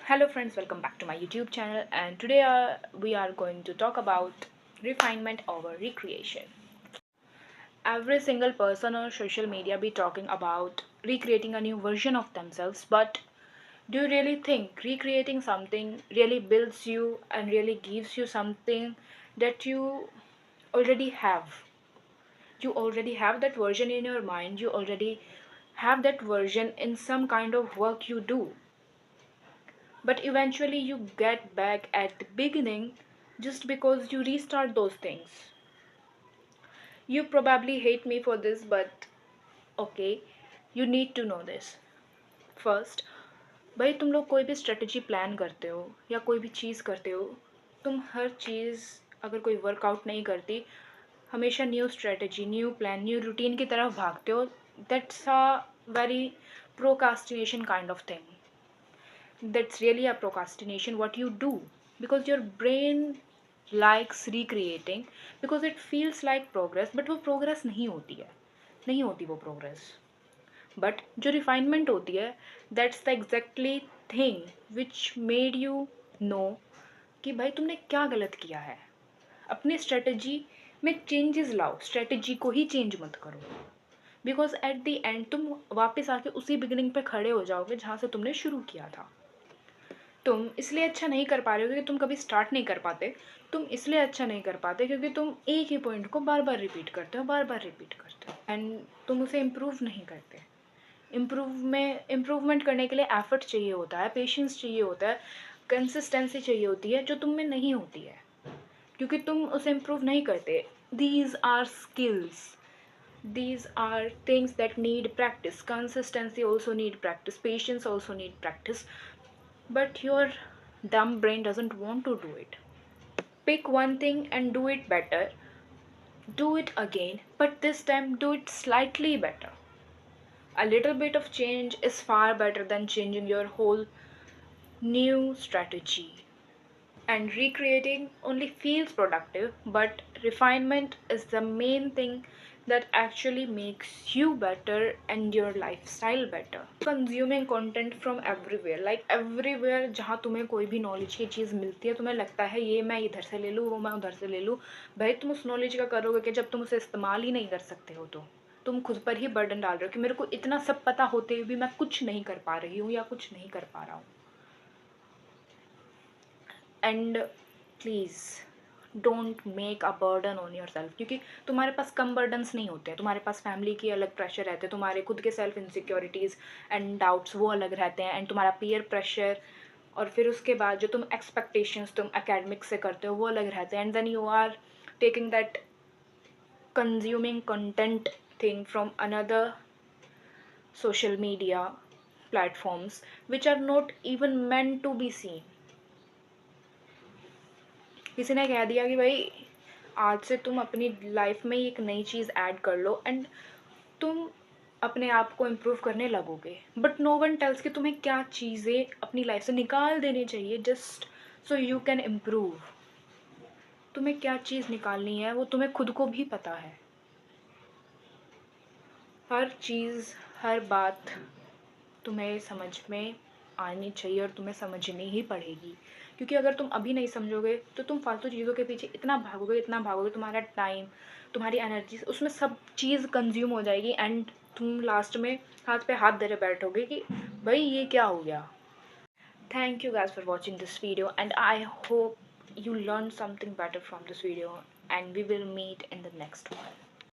Hello friends, welcome back to my YouTube channel, and today we are going to talk about refinement over recreation. Every single person on social media be talking about recreating a new version of themselves, but do you really think recreating something really builds you and really gives you something that you already have? You already have that version in your mind, you already have that version in some kind of work you do, but eventually you get back at the beginning just because you restart those things. You probably hate me for this, but okay, you need to know this. First, भाई तुम लोग कोई भी strategy plan करते हो या कोई भी चीज़ करते हो, तुम हर चीज़ अगर कोई वर्कआउट नहीं करती, हमेशा new strategy, new plan, new routine की तरफ भागते हो. That's a very procrastination kind of thing. That's really a procrastination what you do, because your brain likes recreating because it feels like progress, but वो progress नहीं होती है, नहीं होती वो progress. But जो refinement होती है, that's the exactly thing which made you know कि भाई तुमने क्या गलत किया है. अपनी स्ट्रेटजी में चेंजेस लाओ, स्ट्रेटजी को ही चेंज मत करो, बिकॉज एट द एंड तुम वापस आके उसी बिगिनिंग पे खड़े हो जाओगे जहाँ से तुमने शुरू किया था. तुम इसलिए अच्छा नहीं कर पा रहे हो क्योंकि तुम कभी स्टार्ट नहीं कर पाते. तुम इसलिए अच्छा नहीं कर पाते क्योंकि तुम एक ही पॉइंट को बार बार रिपीट करते हो, बार बार रिपीट करते हो, एंड तुम उसे इम्प्रूव नहीं करते. इम्प्रूवमेंट करने के लिए एफर्ट चाहिए होता है, पेशेंस चाहिए होता है, कंसिस्टेंसी चाहिए होती है, जो तुम में नहीं होती है क्योंकि तुम उसे इम्प्रूव नहीं करते. These are skills, these are things that need practice. Consistency also need practice, patience also need practice, but your dumb brain doesn't want to do it. Pick one thing and do it better. Do it again, but this time do it slightly better. A little bit of change is far better than changing your whole new strategy. And recreating only feels productive, but refinement is the main thing that actually makes you better and your lifestyle better. Consuming content from everywhere, like everywhere जहाँ तुम्हें कोई भी knowledge की चीज़ मिलती है, तुम्हें लगता है ये मैं इधर से ले लूँ, वो मैं उधर से ले लूँ. भाई तुम उस नॉलेज का करोगे कि जब तुम उसे इस्तेमाल ही नहीं कर सकते हो, तो तुम खुद पर ही बर्डन डाल रहे हो कि मेरे को इतना सब पता होते हुए भी मैं कुछ नहीं कर पा रही हूँ या कुछ नहीं कर पा रहा हूँ. And please don't make a burden on your self, क्योंकि तुम्हारे पास कम बर्डन्स नहीं होते हैं. तुम्हारे पास फैमिली की अलग प्रेशर रहते हैं, तुम्हारे खुद के सेल्फ इनसिक्योरिटीज़ एंड डाउट्स वो अलग रहते हैं, एंड तुम्हारा पीयर प्रेशर, और फिर उसके बाद जो तुम एक्सपेक्टेशंस तुम एकेडमिक से करते हो वो अलग रहते हैं. And then you are taking that consuming content thing from another social media platforms which are not even meant to be seen. किसी ने कह दिया कि भाई आज से तुम अपनी लाइफ में एक नई चीज़ ऐड कर लो एंड तुम अपने आप को इम्प्रूव करने लगोगे, बट नो वन टेल्स कि तुम्हें क्या चीज़ें अपनी लाइफ से निकाल देनी चाहिए just so you can improve. तुम्हें क्या चीज़ निकालनी है वो तुम्हें खुद को भी पता है. हर चीज़, हर बात तुम्हें समझ में आनी चाहिए और तुम्हें समझनी ही पड़ेगी, क्योंकि अगर तुम अभी नहीं समझोगे तो तुम फालतू चीज़ों के पीछे इतना भागोगे, इतना भागोगे, तुम्हारा टाइम, तुम्हारी एनर्जी उसमें सब चीज़ कंज्यूम हो जाएगी, एंड तुम लास्ट में हाथ पे हाथ धरे बैठोगे कि भाई ये क्या हो गया. Thank you guys for watching this video, and I hope you learned something better from this video, and we will meet in the next one.